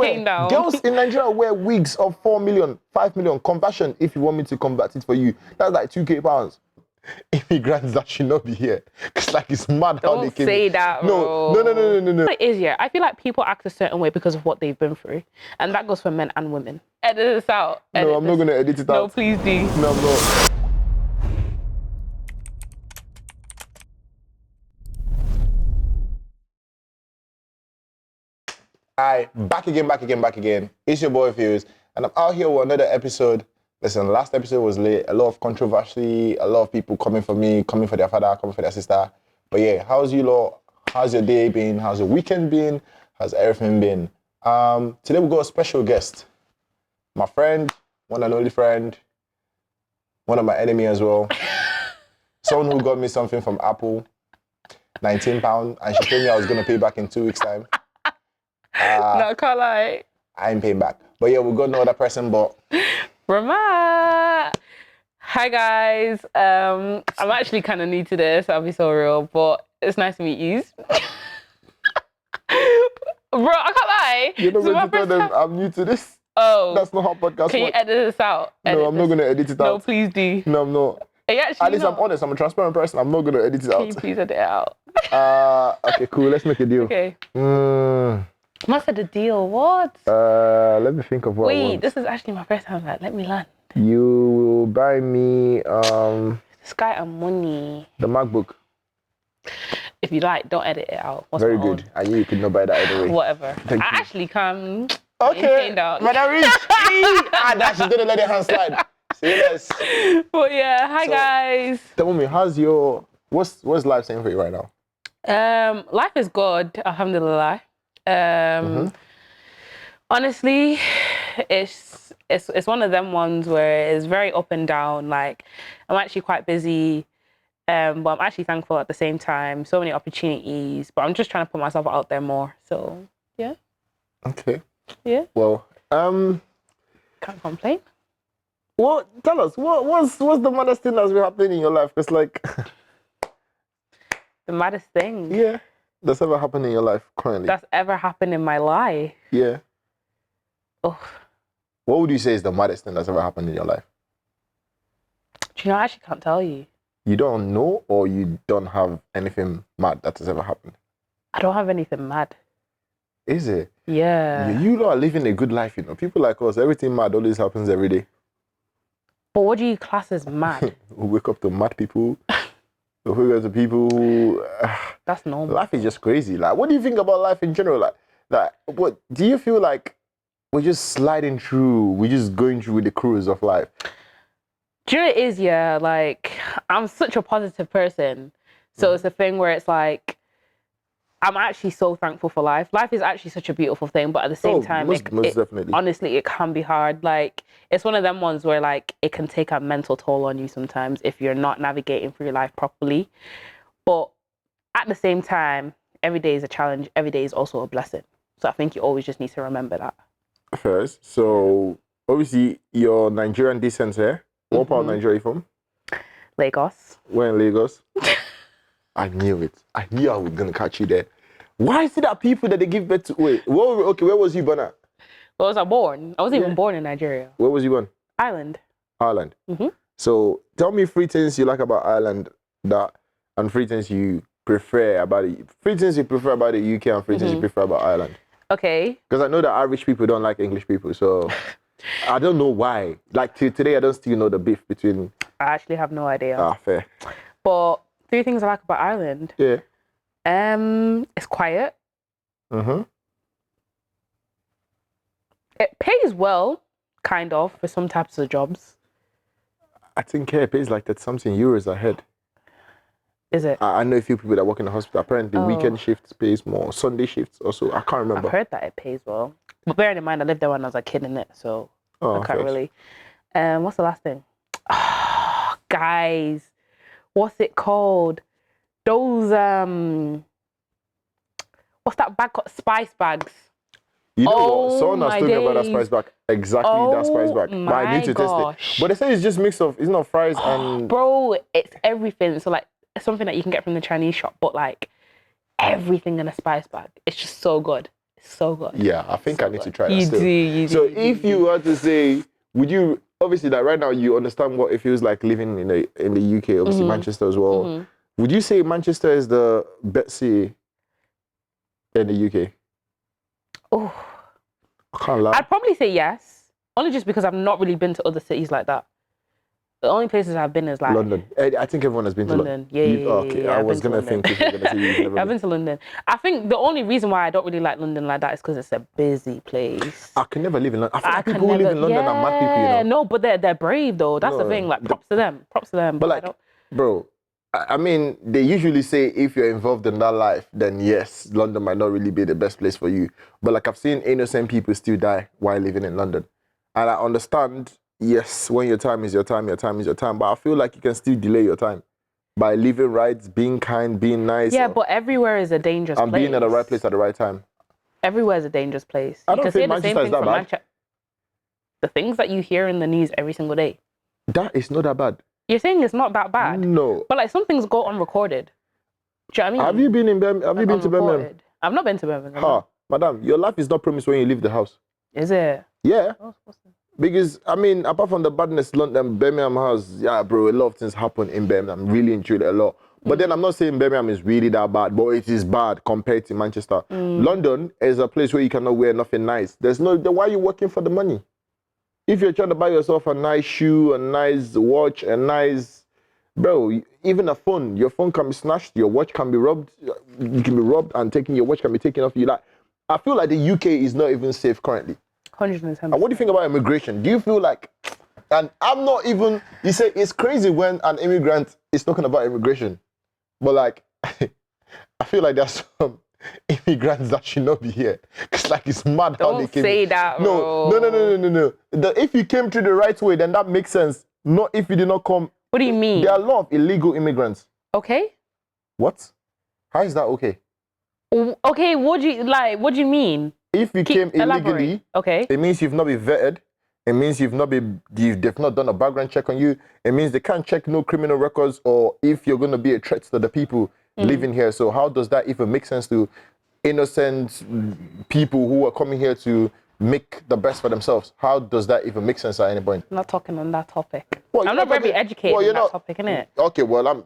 Came down. Girls in Nigeria wear wigs of 4 million, 5 million. Conversion, if you want me to convert it for you, that's like 2K pounds. Immigrants that should not be here. It's like it's mad how they Don't came. say that, bro. No. It is, yeah. I feel like people act a certain way because of what they've been through. And that goes for men and women. Edit this out. No, I'm not going to edit it out. No, please do. No, I'm not. Hi, back again. It's your boy Fuse, and I'm out here with another episode. Listen, last episode was late. A lot of controversy, a lot of people coming for me, coming for their father, coming for their sister. But yeah, how's you lot? How's your day been? How's your weekend been? How's everything been? Today we got a special guest. My friend, one and only friend, one of my enemy as well. Someone who got me something from Apple, £19, and she told me I was going to pay back in 2 weeks' time. No, can't lie. I ain't paying back. But yeah, we got no other person, but... Rama! Hi, guys. I'm actually kind of new to this, I'll be so real, but it's nice to meet you. Bro, I can't lie. You're not going to tell them I'm new to this? Oh. That's not how podcasts Can you work. edit this out? No, I'm not going to edit it out. No, please do. No, I'm not. At least I'm honest. I'm a transparent person. I'm not going to edit it out. Can you please edit it out? Okay, cool. Let's make a deal. Okay. Must have the deal. What? Let me think of what I want. Wait, this is actually my first time. Like, let me learn. You will buy me Sky and money. the MacBook. If you like, don't edit it out. What's Very my good. own? I knew you could not buy that either way. Whatever. Thank I you. actually can. Okay. Out. But I reached. She's going to let your hand slide. Say less. But yeah, hi guys. Tell me, what's life saying for you right now? Life is good, alhamdulillah. Honestly, it's one of them ones where it's very up and down. Like, I'm actually quite busy, but I'm actually thankful at the same time. So many opportunities, but I'm just trying to put myself out there more. So yeah. Okay. Yeah. Well, can't complain. Well, tell us what's the maddest thing that's been happening in your life? Because like the maddest thing. Yeah. That's ever happened in your life currently? That's ever happened in my life. Yeah. Oh. What would you say is the maddest thing that's ever happened in your life? Do you know, I actually can't tell you. You don't know, or you don't have anything mad that has ever happened? I don't have anything mad. Is it? Yeah. You lot are living a good life, you know. People like us, everything mad always happens every day. But what do you class as mad? We wake up to mad people. We wake up to people who... That's normal. Life is just crazy. Like, what do you think about life in general? Like, what do you feel like we're just sliding through, we're just going through with the cruise of life? Do you know what it is, yeah? Like, I'm such a positive person. So it's a thing where it's like, I'm actually so thankful for life. Life is actually such a beautiful thing, but at the same time, most definitely. Honestly, it can be hard. Like, it's one of them ones where like, it can take a mental toll on you sometimes if you're not navigating through your life properly. But at the same time, every day is a challenge. Every day is also a blessing. So I think you always just need to remember that. First, so obviously you're Nigerian descent here. What part of Nigeria are you from? Lagos. Where in Lagos? I knew it. I knew I was going to catch you there. Why is it that people that they give birth to... Wait, where was you born at? Where was I born? I wasn't even born in Nigeria. Where was you born? Ireland. Ireland. So tell me 3 things you like about Ireland and 3 things you prefer about it. 3 things you prefer about the UK and 3 things you prefer about Ireland. Okay. Because I know that Irish people don't like English people, so I don't know why. Like today, I don't still know the beef between... I actually have no idea. Ah, fair. But 3 things I like about Ireland. Yeah. It's quiet. It pays well, kind of, for some types of jobs. I think it pays like that something euros a head. Is it? I know a few people that work in the hospital. Apparently, weekend shifts pays more. Sunday shifts also. I can't remember. I've heard that it pays well. But bearing in mind, I lived there when I was a kid, innit? So I can't really. What's the last thing? Oh, guys, what's it called? Those what's that bag called? Spice bags. You know what? Someone has told me about that spice bag. Exactly that spice bag. But I need to test it. But they say it's just mix of, it's not fries and... Bro, it's everything. So like, it's something that you can get from the Chinese shop, but like everything in a spice bag. It's just so good. So good. Yeah, I think So I need to good. try that You still. do, you do. So you do, if you you were to say, would you, obviously like right now you understand what it feels like living in the UK, obviously Manchester as well. Would you say Manchester is the best city in the UK? Oh, I can't lie. I'd probably say yes, only just because I've not really been to other cities like that. The only places I've been is like London. I think everyone has been to London. London. Yeah. Okay, I I've was been to gonna London. think if you were gonna say you've never I've been. been to London. I think the only reason why I don't really like London like that is because it's a busy place. I can never live in London. I feel like can people who live in London are mad people, you know. No, but they're brave though. That's the No, thing. Like props to them. Props to them. But I like, don't- bro, I mean, they usually say if you're involved in that life, then yes, London might not really be the best place for you. But like I've seen innocent people still die while living in London. And I understand, yes, when your time is your time, your time is your time. But I feel like you can still delay your time by living right, being kind, being nice. Yeah, but everywhere is a dangerous place. And being at the right place at the right time. Everywhere is a dangerous place. I don't You can think say the Manchester same is thing that from bad. Manchester. The things that you hear in the news every single day. That is not that bad. You're saying it's not that bad. No. But like some things go unrecorded. Do you know what I mean? Have you been in Birmingham? Have you been to Birmingham? Unrecorded. I've not been to Birmingham. Ha, madam, your life is not promised when you leave the house. Is it? Yeah. Oh, Because, I mean, apart from the badness London, Birmingham has, yeah, bro, a lot of things happen in Birmingham. Really enjoyed it a lot. But then I'm not saying Birmingham is really that bad, but it is bad compared to Manchester. London is a place where you cannot wear nothing nice. There's no, why are you working for the money? If you're trying to buy yourself a nice shoe, a nice watch, a nice, bro, even a phone, your phone can be snatched, your watch can be robbed, you can be robbed and your watch can be taken off you. Like, I feel like the UK is not even safe currently. 110%. And what do you think about immigration? Do you feel like, and I'm not even, you say it's crazy when an immigrant is talking about immigration, but like, I feel like there's some immigrants that should not be here. Because like, it's mad how they Don't came. say that, bro. No. If you came through the right way, then that makes sense. Not if you did not come. What do you mean? There are a lot of illegal immigrants. Okay. What? How is that okay? Okay, what do you mean? If you came illegally, okay, it means you've not been vetted. It means they've not done a background check on you. It means they can't check no criminal records or if you're going to be a threat to the people living here. So how does that even make sense to innocent people who are coming here to make the best for themselves? How does that even make sense at any point? I'm not talking on that topic. Well, I'm not very educated on that topic, innit? Okay, well, I'm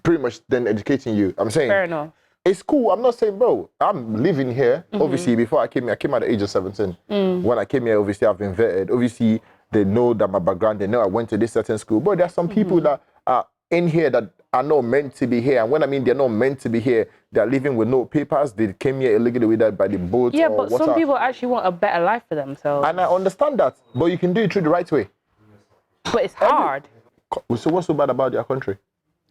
pretty much then educating you. I'm saying... Fair enough. It's cool. I'm not saying, bro, I'm living here. Obviously, before I came here, I came at the age of 17. When I came here, obviously, I've been vetted. Obviously, they know that my background, they know I went to this certain school. But there are some people that are in here that are not meant to be here. And when I mean they're not meant to be here, they're living with no papers. They came here illegally with that by the boat. Yeah, or but some people actually want a better life for themselves. And I understand that. But you can do it through the right way. But it's hard. So what's so bad about their country?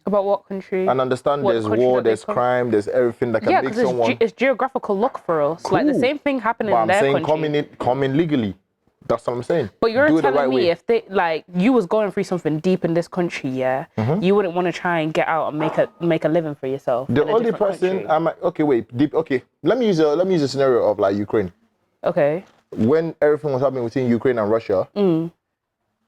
About what country? And understand there's war, there's crime, there's everything that can make someone... it's geographical luck for us. Cool. Like the same thing happening in their country. But I'm saying come in legally. That's what I'm saying. But you're telling me if they, like, you was going through something deep in this country, yeah, you wouldn't want to try and get out and make a living for yourself. The only person I'm like, okay, wait, deep, okay. Let me use a scenario of like Ukraine. Okay. When everything was happening between Ukraine and Russia,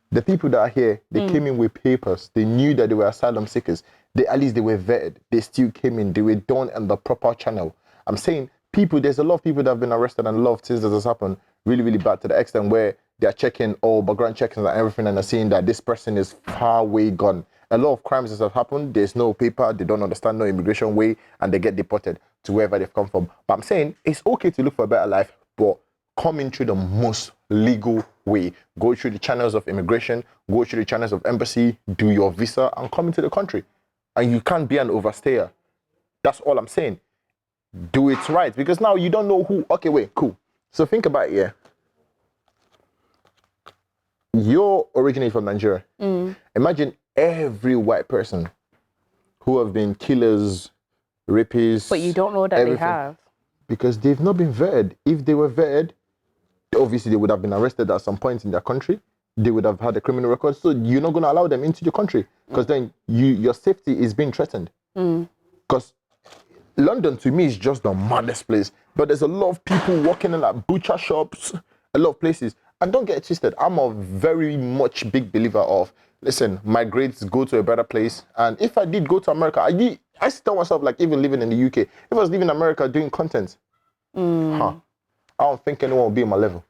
the people that are here, they came in with papers. They knew that they were asylum seekers. At least they were vetted. They still came in. They were done on the proper channel. I'm saying there's a lot of people that have been arrested and a lot of things that has happened really, really bad to the extent where they're checking all background checks and everything and they're seeing that this person is far way gone. A lot of crimes that have happened, there's no paper, they don't understand no immigration way, and they get deported to wherever they've come from. But I'm saying it's okay to look for a better life, but coming through the most legal way. Go through the channels of immigration, go through the channels of embassy, do your visa, and come into the country. And you can't be an overstayer. That's all I'm saying. Do it right. Because now you don't know who... Okay, wait, cool. So think about it, yeah. You're originally from Nigeria. Imagine every white person who have been killers, rapists... But you don't know that everything. They have. Because they've not been vetted. If they were vetted, obviously they would have been arrested at some point in their country. They would have had a criminal record. So you're not going to allow them into your country because then your safety is being threatened. Because London to me is just the maddest place. But there's a lot of people working in like butcher shops, a lot of places. And don't get it twisted. I'm a very much big believer of, listen, migrate, go to a better place. And if I did go to America, I still tell myself like even living in the UK, if I was living in America doing content, I don't think anyone will be in my level.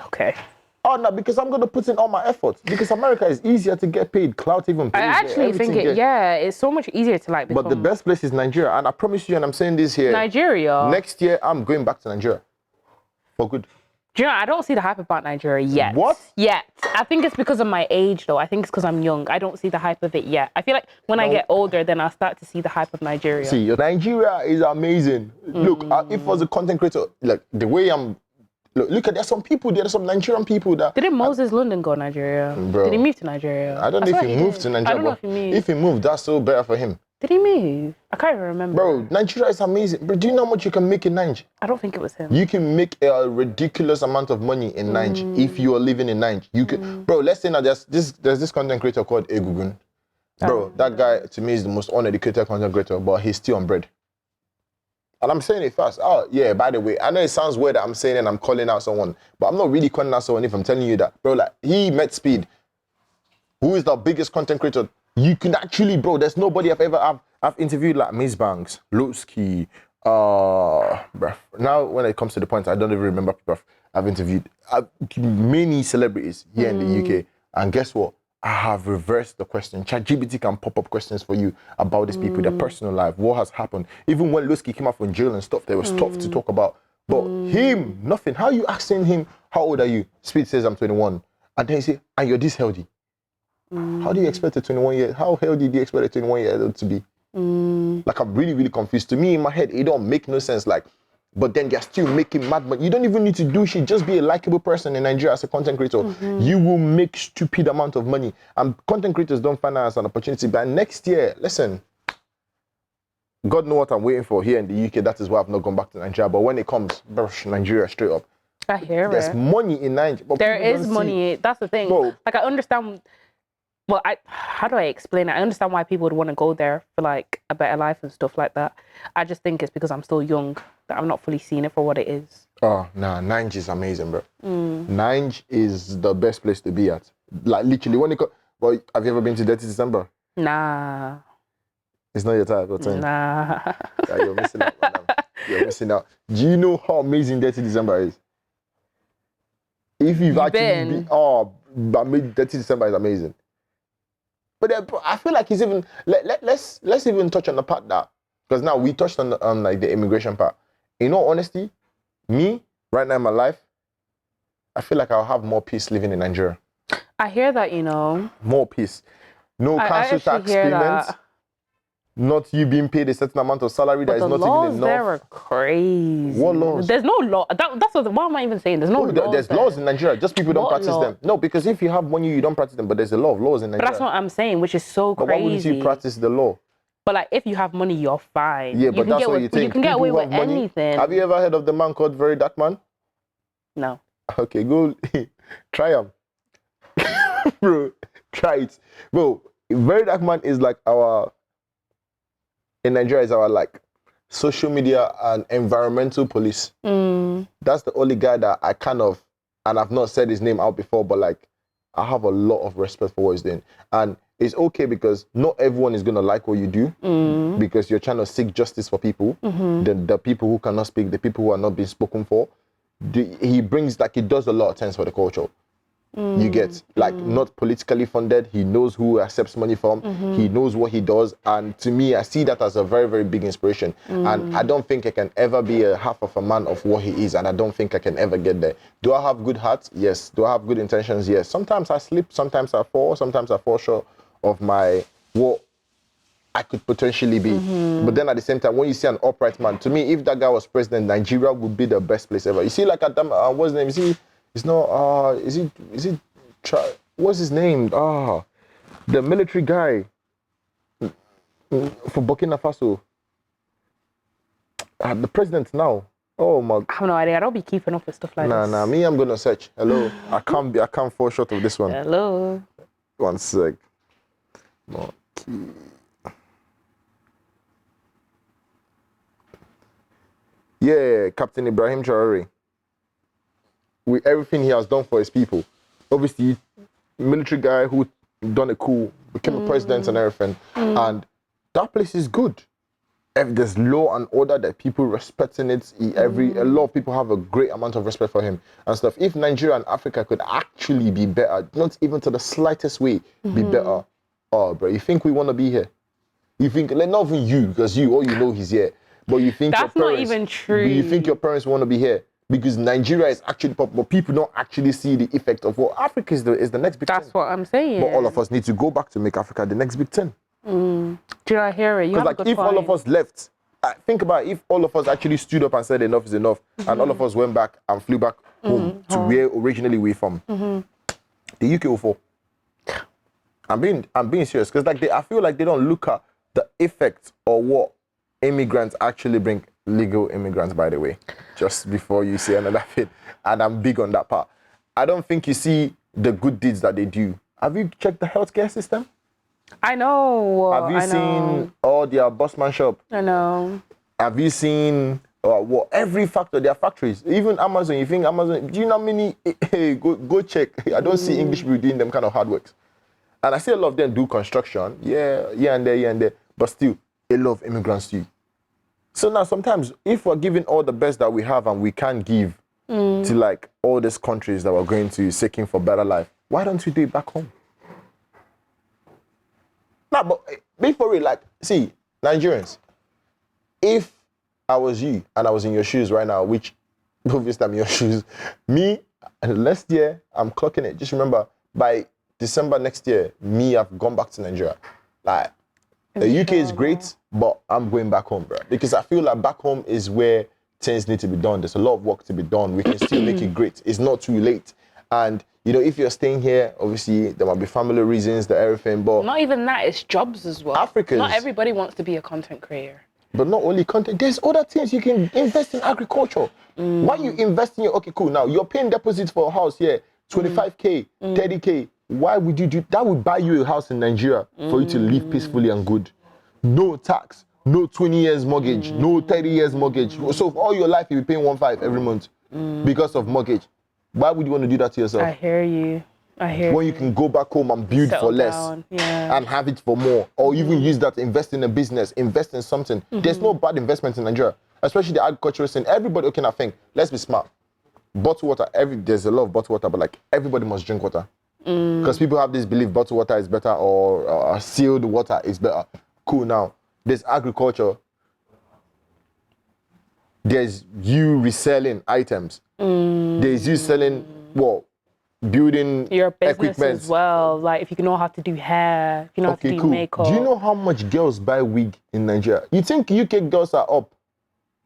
Okay. Oh no, because I'm gonna put in all my efforts. Because America is easier to get paid. Clout even pays. I actually think it's so much easier to like become... But the best place is Nigeria, and I promise you, and I'm saying this here. Nigeria. Next year, I'm going back to Nigeria. For good. Do you know, I don't see the hype about Nigeria yet. What? Yet. I think it's because of my age, though. I think it's because I'm young. I don't see the hype of it yet. I feel like when I get older, then I'll start to see the hype of Nigeria. See, Nigeria is amazing. Look, if I was a content creator, like the way I'm... Look at, there's some people, there's some Nigerian people that... Didn't Moses London go to Nigeria? Bro, did he move to Nigeria? I don't know if he moved to Nigeria. I don't know if he moved. If he moved, that's so better for him. Did he move? I can't even remember. Bro, Nigeria is amazing. Bro, do you know how much you can make in Nigeria? I don't think it was him. You can make a ridiculous amount of money in Nigeria if you are living in Nigeria. You can, bro. Let's say now there's this content creator called Egugun. Bro, that guy to me is the most uneducated content creator, but he's still on bread. And I'm saying it fast. Oh yeah, by the way, I know it sounds weird that I'm saying it and I'm calling out someone, but I'm not really calling out someone if I'm telling you that, bro. Like he met Speed, who is the biggest content creator. You can actually, bro. There's nobody I've interviewed like Miss Banks, Lutski, bruv. Now when it comes to the point, I don't even remember, bruv. I've interviewed many celebrities here in the UK, and guess what? I have reversed the question. ChatGPT can pop up questions for you about these people, their personal life, what has happened. Even when Lutski came out from jail and stuff, there was stuff to talk about. But him, nothing. How are you asking him, how old are you? Speed says I'm 21. And then he say, and you're this healthy. How do you expect a 21-year? How healthy do you expect a 21-year-old to be? Like, I'm really, really confused. To me, in my head, it don't make no sense. Like, but then they're still making mad money. You don't even need to do shit. Just be a likable person in Nigeria as a content creator. You will make stupid amount of money. And content creators don't find that as an opportunity. But next year, listen, God knows what I'm waiting for here in the UK. That is why I've not gone back to Nigeria. But when it comes, Nigeria straight up. I hear it. There's money in Nigeria. But there is money. That's the thing. Bro, like, I understand... Well, how do I explain it? I understand why people would want to go there for like a better life and stuff like that. I just think it's because I'm still young that I'm not fully seeing it for what it is. Oh, nah, Nigeria is amazing, bro. Nigeria is the best place to be at. Like, literally, when it comes... Well, have you ever been to Dirty December? Nah. It's not your type of thing? Nah. Yeah, you're missing out, madam. You're missing out. Do you know how amazing Dirty December is? If you've actually been... Oh, I mean, Dirty December is amazing. But I feel like it's even... Let's even touch on the part that... Because now we touched on like the immigration part. In all honesty, me, right now in my life, I feel like I'll have more peace living in Nigeria. I hear that, you know. More peace. No council tax payments. That. Not you being paid a certain amount of salary that is not even enough. The laws there are crazy. What laws? There's no law. That's what am I even saying? There's no laws. There's laws in Nigeria. Just people don't practice them. No, because if you have money, you don't practice them. But there's a lot of laws in Nigeria. But that's what I'm saying, which is so crazy. But why wouldn't you practice the law? But like, if you have money, you're fine. Yeah, but that's what you think. You can get away with anything. Have you ever heard of the man called Very Dark Man? No. Okay, go try him. Bro, try it. Bro, Very Dark Man is like our... In Nigeria, is our like social media and environmental police. That's the only guy that I kind of, and I've not said his name out before, but like I have a lot of respect for what he's doing. And it's okay because not everyone is gonna like what you do because you're trying to seek justice for people. The people who cannot speak, the people who are not being spoken for. He brings like, he does a lot of things for the culture. You get, like, not politically funded. He knows who accepts money from. He knows what he does. And to me, I see that as a very, very big inspiration. And I don't think I can ever be a half of a man of what he is. And I don't think I can ever get there. Do I have good heart? Yes. Do I have good intentions? Yes. Sometimes I slip. Sometimes I fall. Sometimes I fall short of what I could potentially be. But then at the same time, when you see an upright man, to me, if that guy was president, Nigeria would be the best place ever. You see, like, what's his name? You see, it's not, what's his name? The military guy for Burkina Faso. The president now. Oh my. I have no idea. I don't be keeping up with stuff like this. Nah, me, I'm gonna search. Hello. I can't fall short of this one. Hello. 1 sec. Yeah, Captain Ibrahim Traore. With everything he has done for his people. Obviously, military guy who done a coup, became a president and everything. And that place is good. there's law and order, that people respecting it. A lot of people have a great amount of respect for him and stuff. If Nigeria and Africa could actually be better, not even to the slightest way, be better. Oh, bro, you think we want to be here? You think, like, not even you, because all you know he's here. But you think That's your parents, not even true. You think your parents want to be here? Because Nigeria is actually popular, but people don't actually see the effect of what Africa is the next big That's thing. what I'm saying. But all of us need to go back to make Africa the next big thing. Do I hear it? You have Because, like, if all of us left, think about it, if all of us actually stood up and said enough is enough, and all of us went back and flew back home to where originally we're from, the UK will fall. I'm being serious, because like I feel like they don't look at the effect or what immigrants actually bring. Legal immigrants, by the way, just before you say another thing, and I'm big on that part. I don't think you see the good deeds that they do. Have you checked the healthcare system? I know. Have you seen all their busman shop? I know. Have you seen every factor, their factories? Even Amazon, you think Amazon, do you know how many, go check. I don't see English people doing them kind of hard works. And I see a lot of them do construction, yeah and there, but still, a lot of immigrants do. So now sometimes, if we're giving all the best that we have and we can't give to like all these countries that we're going to seeking for better life, why don't we do it back home? No, but be for real, like, see, Nigerians, if I was you and I was in your shoes right now, which obviously I'm in your shoes, me, and next year, I'm clocking it. Just remember, by December next year, I've gone back to Nigeria. Like, the UK is great, but I'm going back home, bro. Because I feel like back home is where things need to be done. There's a lot of work to be done. We can still make it great. It's not too late. And, you know, if you're staying here, obviously, there might be family reasons, everything, but... Not even that, it's jobs as well. Africans... Not everybody wants to be a content creator. But not only content, there's other things. You can invest in agriculture. Why you invest in okay, cool, now you're paying deposits for a house here, 25K, 30K. Why would you do that? Would buy you a house in Nigeria for you to live peacefully and good. No tax, no 20 years mortgage, no 30 years mortgage. So for all your life, you'll be paying 1.5 every month because of mortgage. Why would you want to do that to yourself? I hear you. When you can go back home and build for less and have it for more, or even use that to invest in a business, invest in something. There's no bad investment in Nigeria, especially the agricultural scene. Everybody, okay, I think, let's be smart. Bottled water, there's a lot of bottled water, but like everybody must drink water. Because people have this belief bottled water is better or sealed water is better. Cool, now, there's agriculture. There's you reselling items. There's you selling, building your business equipment as well. Like if you know how to do hair, if you know how to do makeup. Do you know how much girls buy wig in Nigeria? You think UK girls are up?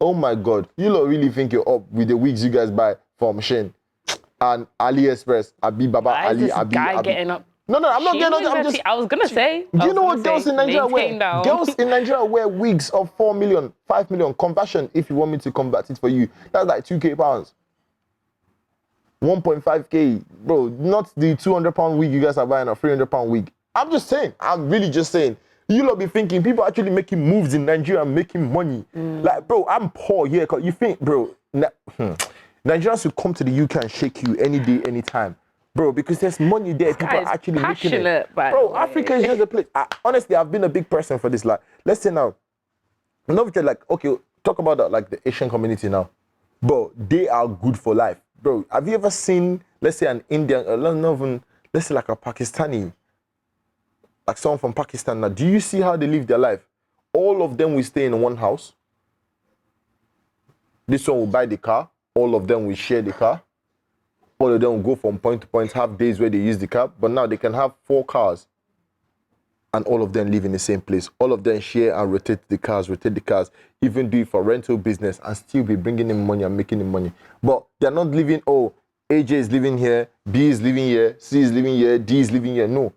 Oh my God. You don't really think you're up with the wigs you guys buy from Shein and AliExpress, Getting up. No, I'm not getting up. I was gonna say. Do you know what girls in Nigeria wear? Girls in Nigeria wear wigs of 4 million, 5 million. Conversion, if you want me to convert it for you, that's like 2K pounds. 1.5K, bro, not the 200 pound wig you guys are buying, a 300 pound wig. I'm just saying, I'm really just saying, you lot be thinking people actually making moves in Nigeria and making money. Like, bro, I'm poor here. You think, bro, Nigerians should come to the UK and shake you any day, anytime. Bro, because there's money there, people are actually making it. Bro, Africa is just a place. Honestly, I've been a big person for this. Like, let's say now, like, okay, talk about that, like the Asian community now. Bro, they are good for life. Bro, have you ever seen, let's say an Indian, let's say like a Pakistani, like someone from Pakistan now, do you see how they live their life? All of them will stay in one house. This one will buy the car. All of them will share the car. All of them will go from point to point, have days where they use the car, but now they can have 4 cars and all of them live in the same place. All of them share and rotate the cars, even do it for rental business and still be bringing in money and making in money. But they're not living, AJ is living here, B is living here, C is living here, D is living here. No.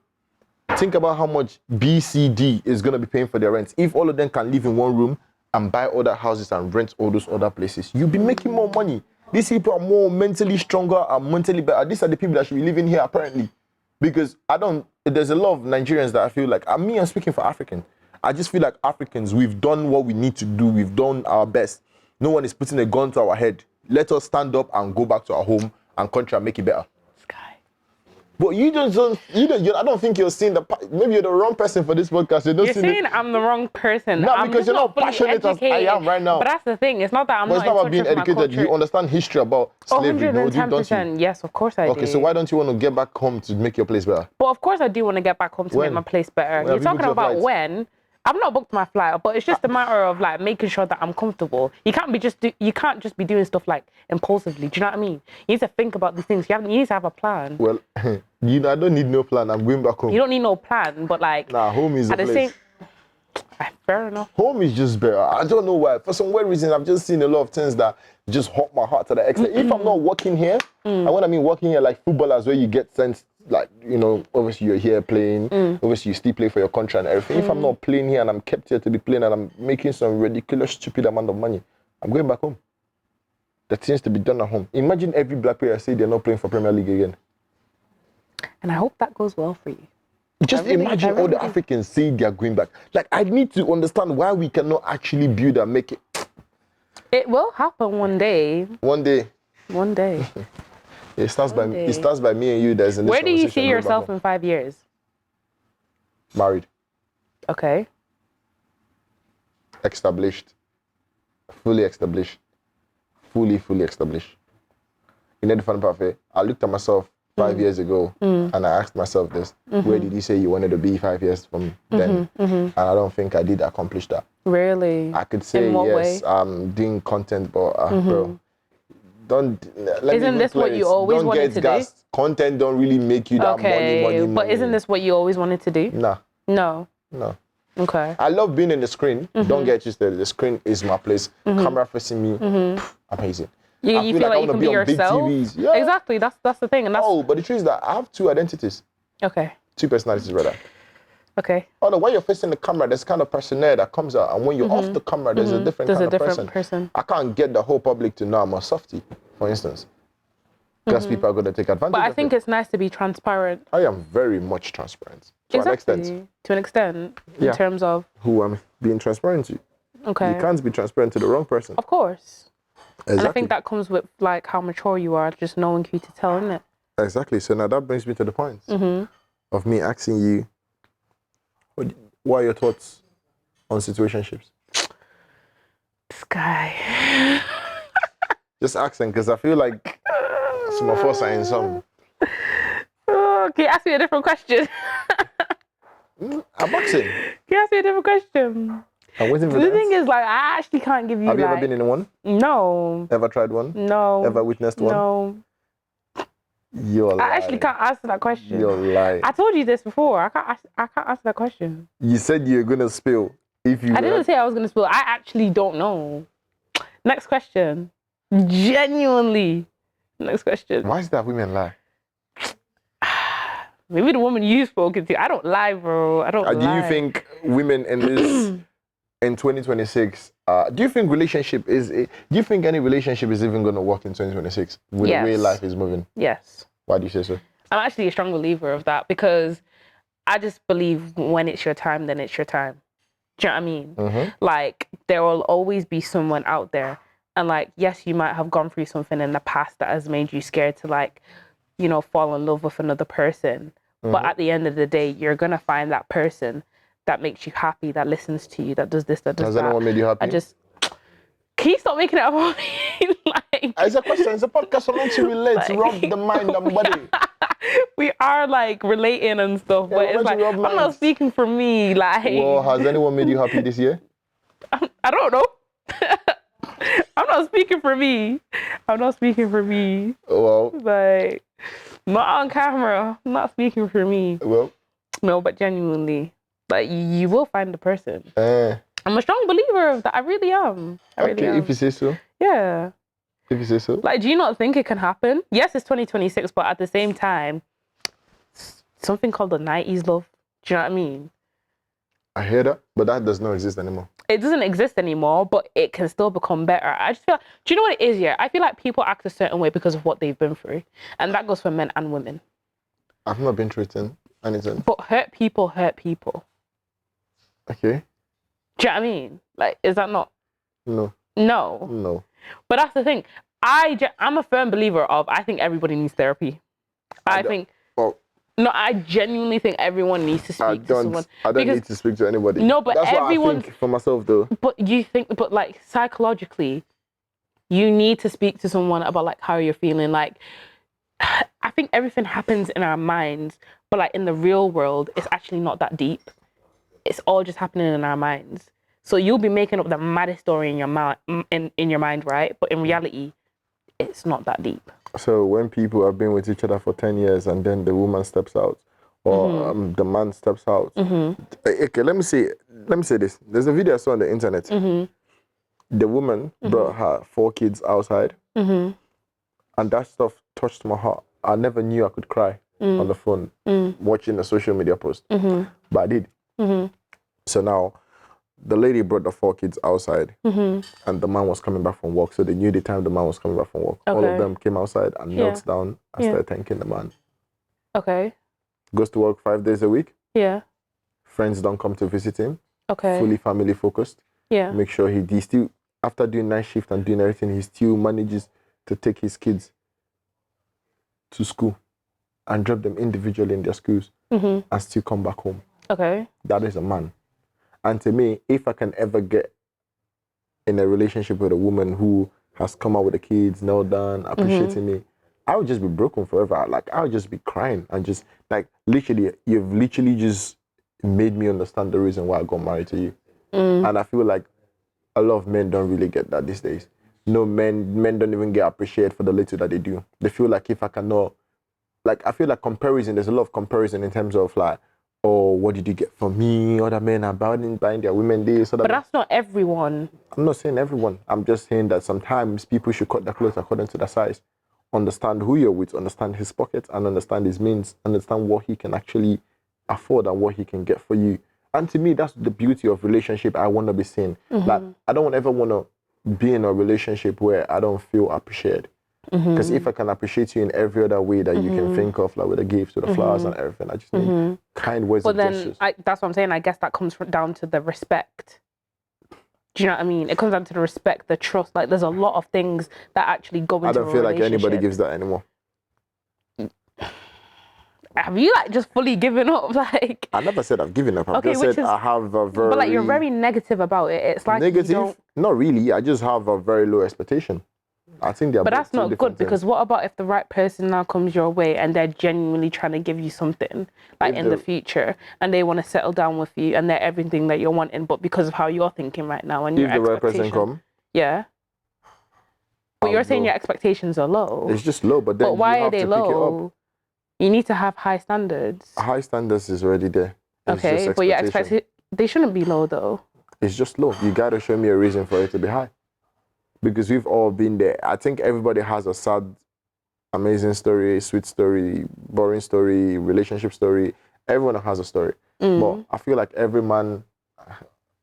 Think about how much B, C, D is going to be paying for their rent. If all of them can live in one room and buy other houses and rent all those other places, you'll be making more money. These people are more mentally stronger and mentally better. These are the people that should be living here, apparently. Because there's a lot of Nigerians that I feel like, I'm speaking for Africans. I just feel like Africans, we've done what we need to do. We've done our best. No one is putting a gun to our head. Let us stand up and go back to our home and country and make it better. Sky. But you just don't. I don't think you're seeing maybe you're the wrong person for this podcast. You don't You're see saying I'm the wrong person. No, I'm because just you're not fully passionate as I am right now. But that's the thing. It's not that I'm But not it's not in about touch being with my educated. culture. You understand history about slavery. No, don't you? 110%. Yes, of course I do. Okay, so why don't you want to get back home to make your place better? But of course I do want to get back home to When? make my place better. When You're have you booked talking your about flights? when. I've not booked my flight, but it's just a matter of like making sure that I'm comfortable. You can't just be doing stuff like impulsively. Do you know what I mean? You need to think about these things. You need to have a plan. Well, I don't need no plan. I'm going back home. You don't need no plan, but like Nah, home is the place. Fair enough. Home is just better. I don't know why. For some weird reason, I've just seen a lot of things that just hurt my heart to the extent. If I'm not working here, and when I mean working here, like footballers, where you get sent, like, obviously you're here playing, obviously you still play for your country and everything. If I'm not playing here and I'm kept here to be playing and I'm making some ridiculous, stupid amount of money, I'm going back home. That seems to be done at home. Imagine every black player say they're not playing for Premier League again. And I hope that goes well for you. Just imagine all the Africans say they're going back. Like, I need to understand why we cannot actually build and make it. It will happen one day. One day. One day. It starts by me and you. There's in this Where do you conversation, see yourself in 5 years? Married, Okay. established, fully established, fully established. You know the funny part of it? I looked at myself 5 years ago and I asked myself this: where did you say you wanted to be 5 years from then? And I don't think I did accomplish that. Really? I could say In what yes, way? I'm doing content, but bro, Isn't this what you always wanted to do? Content don't really make you that money. But isn't this what you always wanted to do? Nah. No. Okay. I love being in the screen. Don't get twisted. The screen is my place. Camera facing me, amazing. You feel like you can be yourself. Yeah. Exactly. That's the thing. And that's but the truth is that I have two identities, okay. two personalities rather. Okay. Oh no, when you're facing the camera, there's kind of personnel that comes out, and when you're off the camera, there's a different kind of person. I can't get the whole public to know I'm a softie, for instance, because people are going to take advantage. But I of think it. it's nice to be transparent. I am very much transparent to an extent. To an extent, in terms of who I'm being transparent to. Okay. You can't be transparent to the wrong person. Of course. Exactly. And I think that comes with like how mature you are, just knowing who to tell, isn't it? Exactly. So now that brings me to the point of me asking you, what are your thoughts on situationships? This guy. Just asking, because I feel like some of us are in some. Oh, can you ask me a different question? I'm boxing. Can you ask me a different question? I'm waiting for The that. thing is, like, I actually can't give you. Have you ever been in one? No. Ever tried one? No. Ever witnessed one? No. You're lying. I actually can't answer that question. You're lying. I told you this before. I can't answer that question. You said you were gonna spill if you. I didn't say I was gonna spill. I actually don't know. Next question. Genuinely. Next question. Why is that women lie? Maybe the woman you've spoken to. I don't lie, bro. I don't lie. Do you think women in this in 2026? Do you think do you think any relationship is even gonna work in 2026 with the way life is moving? Yes. Why do you say so? I'm actually a strong believer of that because I just believe when it's your time, then it's your time. Do you know what I mean? Like, there will always be someone out there. And like, yes, you might have gone through something in the past that has made you scared to like, fall in love with another person. But at the end of the day, you're going to find that person that makes you happy, that listens to you, that does this, that does that. Has anyone made you happy? Can you stop making it about me? Like, it's a question. It's a podcast. So meant to relate, to rub the mind and body. We are like relating and stuff, but it's like, I'm not speaking for me. Like, well, has anyone made you happy this year? I don't know. I'm not speaking for me. Well, like, not on camera. I'm not speaking for me. Well, no, but genuinely, like, you will find the person. I'm a strong believer of that. I really am. If you say so. Yeah. If you say so. Like, do you not think it can happen? Yes, it's 2026, but at the same time, something called the 90s love. Do you know what I mean? I hear that, but that does not exist anymore. It doesn't exist anymore, but it can still become better. I just feel like, do you know what it is, yeah? I feel like people act a certain way because of what they've been through. And that goes for men and women. I've not been through anything. But hurt people hurt people. Okay. Do you know what I mean? Like, is that not? No. No. But that's the thing. I'm a firm believer of, I think everybody needs therapy. I think... Well, No, I genuinely think everyone needs to speak to someone. I don't need to speak to anybody. No, but that's everyone. what I think for myself, though. But like psychologically, you need to speak to someone about like how you're feeling. Like, I think everything happens in our minds, but like in the real world, it's actually not that deep. It's all just happening in our minds. So you'll be making up the maddest story in your mind, in your mind, right? But in reality, it's not that deep. So when people have been with each other for 10 years and then the woman steps out, or the man steps out. Okay, let me say this. There's a video I saw on the internet. The woman brought her 4 kids outside, and that stuff touched my heart. I never knew I could cry on the phone watching a social media post, but I did. So now, the lady brought the 4 kids outside, and the man was coming back from work. So they knew the time the man was coming back from work. All of them came outside and knelt down and started thanking the man. Okay. Goes to work 5 days a week. Yeah. Friends don't come to visit him. Okay. Fully family focused. Yeah. Make sure he still, after doing night shift and doing everything, he still manages to take his kids to school and drop them individually in their schools and still come back home. Okay. That is a man. And to me, if I can ever get in a relationship with a woman who has come out with the kids, knelt down, appreciating me, I would just be broken forever. Like, I would just be crying and just, like, literally, you've literally just made me understand the reason why I got married to you. And I feel like a lot of men don't really get that these days. No, men don't even get appreciated for the little that they do. They feel like if I cannot, like, I feel like comparison, there's a lot of comparison in terms of like, oh, what did you get from me? Other men are buying their women this. But that's not everyone. I'm not saying everyone. I'm just saying that sometimes people should cut their clothes according to their size. Understand who you're with, understand his pockets, and understand his means, understand what he can actually afford and what he can get for you. And to me, that's the beauty of relationship I want to be seeing. Like, I don't ever want to be in a relationship where I don't feel appreciated. Because if I can appreciate you in every other way that you can think of, like with the gifts, with the flowers and everything, I just need kind words and gestures. That's what I'm saying. I guess that comes down to the respect. Do you know what I mean? It comes down to the respect, the trust. Like, there's a lot of things that actually go into a relationship. I don't feel like anybody gives that anymore. Have you like just fully given up? Like, I never said I've given up. I've just said I have a very... But like, you're very negative about it. It's like negative? Not really. I just have a very low expectation. I think they're... But that's not good, because what about if the right person now comes your way and they're genuinely trying to give you something, like in the future, and they want to settle down with you and they're everything that you're wanting, but because of how you're thinking right now and your expectations... If the right person come? Yeah. But you're saying your expectations are low. It's just low, but then why you have are they to pick it low? up. You need to have high standards. High standards is already there. It's okay, but your they shouldn't be low though. It's just low. You got to show me a reason for it to be high. Because we've all been there. I think everybody has a sad, amazing story, sweet story, boring story, relationship story. Everyone has a story. But I feel like every man,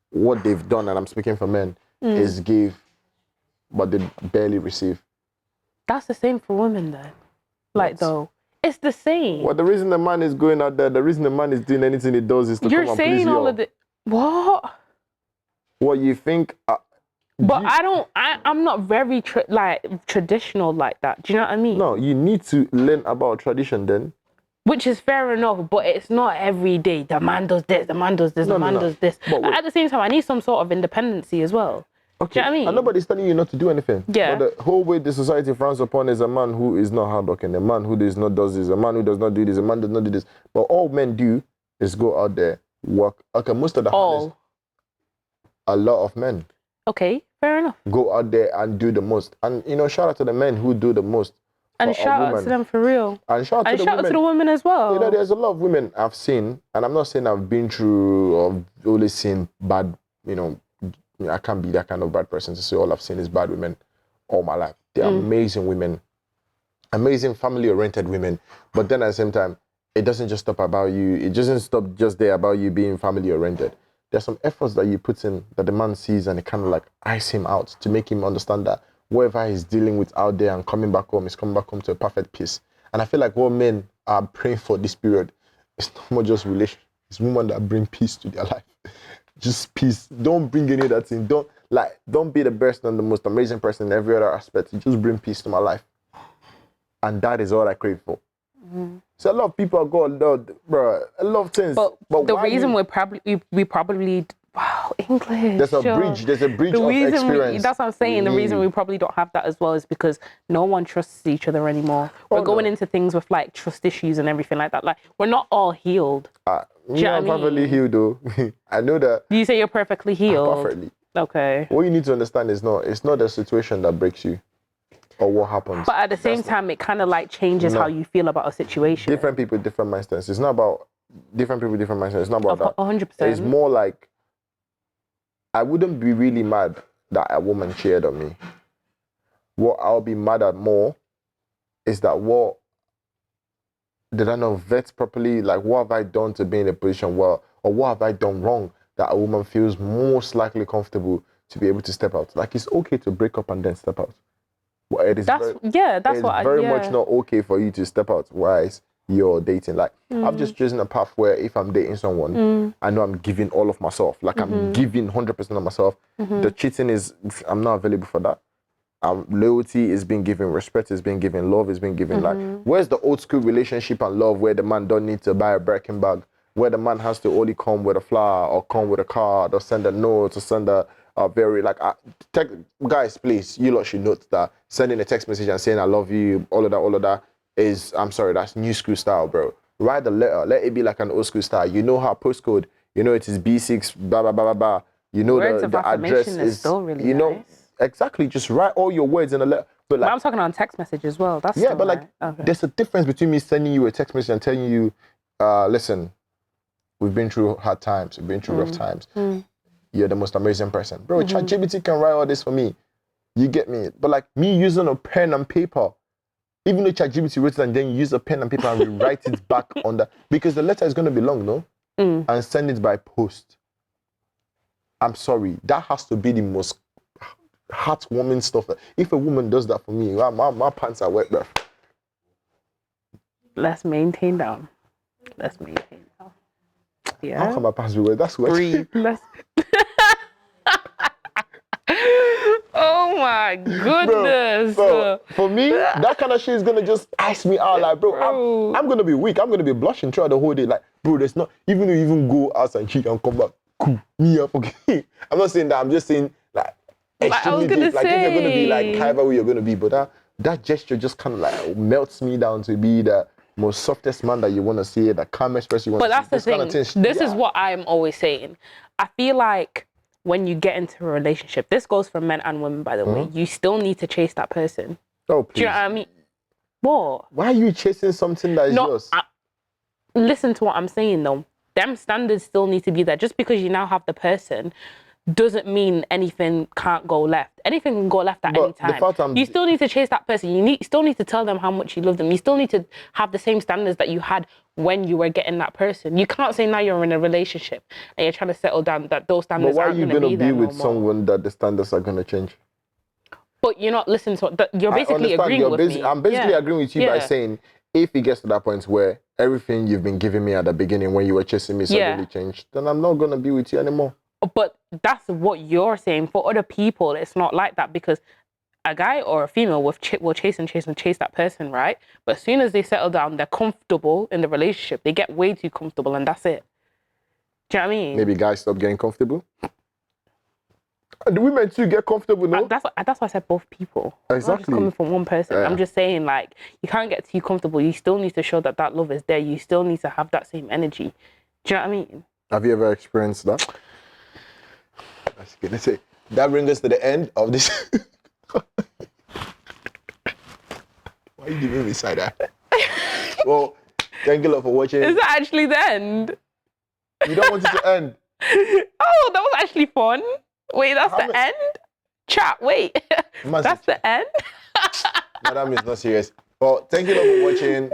what they've done, and I'm speaking for men, is give, but they barely receive. That's the same for women then. Like, though. It's the same. Well, the reason the man is going out there, the reason the man is doing anything he does is to come and please you. You're saying all of the... What? What you think... But I'm not very traditional like that. Do you know what I mean? No, you need to learn about tradition then. Which is fair enough, but it's not every day. The man does this, the man does this, the man does this. But at the same time, I need some sort of independency as well. Okay. Do you know what I mean? And nobody's telling you not to do anything. Yeah. But the whole way the society frowns upon is a man who is not hardworking, a man who does this, a man who does not do this, a man does not do this. But all men do is go out there, work. Okay, most of the a lot of men. Okay, fair enough. Go out there and do the most. And, shout out to the men who do the most. And shout out to them for real. And shout out to the women as well. There's a lot of women I've seen, and I'm not saying I've been through or only seen bad, I can't be that kind of bad person to say all I've seen is bad women all my life. They're amazing women, amazing family-oriented women. But then at the same time, it doesn't just stop about you. It doesn't stop just there about you being family-oriented. There's some efforts that you put in that the man sees and it kind of like ice him out to make him understand that whatever he's dealing with out there and coming back home, he's coming back home to a perfect peace. And I feel like what men are praying for this period is not just relation. It's women that bring peace to their life. Just peace. Don't bring any of that thing. Don't be the best and the most amazing person in every other aspect. You just bring peace to my life. And that is all I crave for. So a lot of people are going, bro, a lot of things. But the why reason you, we probably wow, English. there's a bridge The of reason experience. that's what I'm saying. The reason need. we probably don't have that as well is because no one trusts each other anymore. We're going no. into things with like trust issues and everything like that. Like we're not all healed. Me, know I'm what I perfectly mean? healed though. I know that. Do you say you're perfectly healed? Perfectly. Okay. What you need to understand is it's not the situation that breaks you or what happens. But at the same time, it kind of like changes how you feel about a situation. Different people, different mindsets. It's not about different people, different mindsets. It's not about that. 100%. It's more like I wouldn't be really mad that a woman cheated on me. What I'll be mad at more is that what did I not vet properly? Like, what have I done to be in a position where, or what have I done wrong that a woman feels most likely comfortable to be able to step out? Like, it's okay to break up and then step out. Well, it is that's very much not okay for you to step out whilst you're dating. Like, I've just chosen a path where if I'm dating someone, I know I'm giving all of myself. Like, I'm giving 100% of myself. The cheating is, I'm not available for that. Loyalty is being given, respect is being given, love is being given. Like, where's the old school relationship and love where the man don't need to buy a Birkin bag, where the man has to only come with a flower or come with a card or send a note or send a very, like, guys, please, you lot should note that sending a text message and saying I love you, all of that is, I'm sorry, that's new school style, bro. Write the letter, let it be like an old school style. You know how postcode, you know it is B6, blah, blah, blah, blah, blah. You know the address is still really you know, nice. Exactly, just write all your words in a letter. But like, I'm talking on text message as well. That's yeah, but like, okay. There's a difference between me sending you a text message and telling you, listen, we've been through hard times, we've been through rough times. You're the most amazing person. Bro, ChatGPT can write all this for me. You get me? But like me using a pen and paper, even though ChatGPT wrote it and then you use a pen and paper and rewrite it back on that, because the letter is going to be long, no? And send it by post. I'm sorry, that has to be the most heartwarming stuff. If a woman does that for me, my pants are wet, bro. Let's maintain down. Yeah. How come my pants be wet? That's wet. Breathe. Oh my goodness. Bro, for me, that kind of shit is gonna just ice me out. Like, bro. I'm gonna be weak. I'm gonna be blushing throughout the whole day. Like, bro, there's not, even though you even go outside and cheat and come back, cool, me up, okay. I'm not saying that, I'm just saying, like, extremely deep. Like, if you're gonna be like, however way you're gonna be, but that gesture just kind of like melts me down to be the most softest man that you want to see, the calmest person you want to see. But that's the thing. This is what I'm always saying. I feel like when you get into a relationship, this goes for men and women, by the way, you still need to chase that person. Oh, please. Do you know what I mean? What? Why are you chasing something that is yours? Listen to what I'm saying, though. Them standards still need to be there. Just because you now have the person doesn't mean anything can't go left. Anything can go left at any time. You still need to chase that person. You still need to tell them how much you love them. You still need to have the same standards that you had when you were getting that person. You can't say now you're in a relationship and you're trying to settle down that those standards aren't going to be there. But why are you going to be with someone that the standards are going to change? But you're not listening to what you're basically agreeing with me. I'm basically agreeing with you by saying, if it gets to that point where everything you've been giving me at the beginning when you were chasing me suddenly changed, then I'm not going to be with you anymore. But that's what you're saying. For other people, it's not like that, because a guy or a female will chase that person, right? But as soon as they settle down, they're comfortable in the relationship. They get way too comfortable, and that's it. Do you know what I mean? Maybe guys stop getting comfortable. And the women too get comfortable, no? That's why I said both people. Exactly. I'm just coming from one person. I'm just saying, like, you can't get too comfortable. You still need to show that love is there. You still need to have that same energy. Do you know what I mean? Have you ever experienced that? I was gonna say, that brings us to the end of this. Why are you giving me side eye? Well, thank you a lot for watching. Is that actually the end? You don't want it to end. Oh, that was actually fun. Wait, that's the end? Chat, wait. That's the end? No, that means not serious. Well, thank you a lot for watching.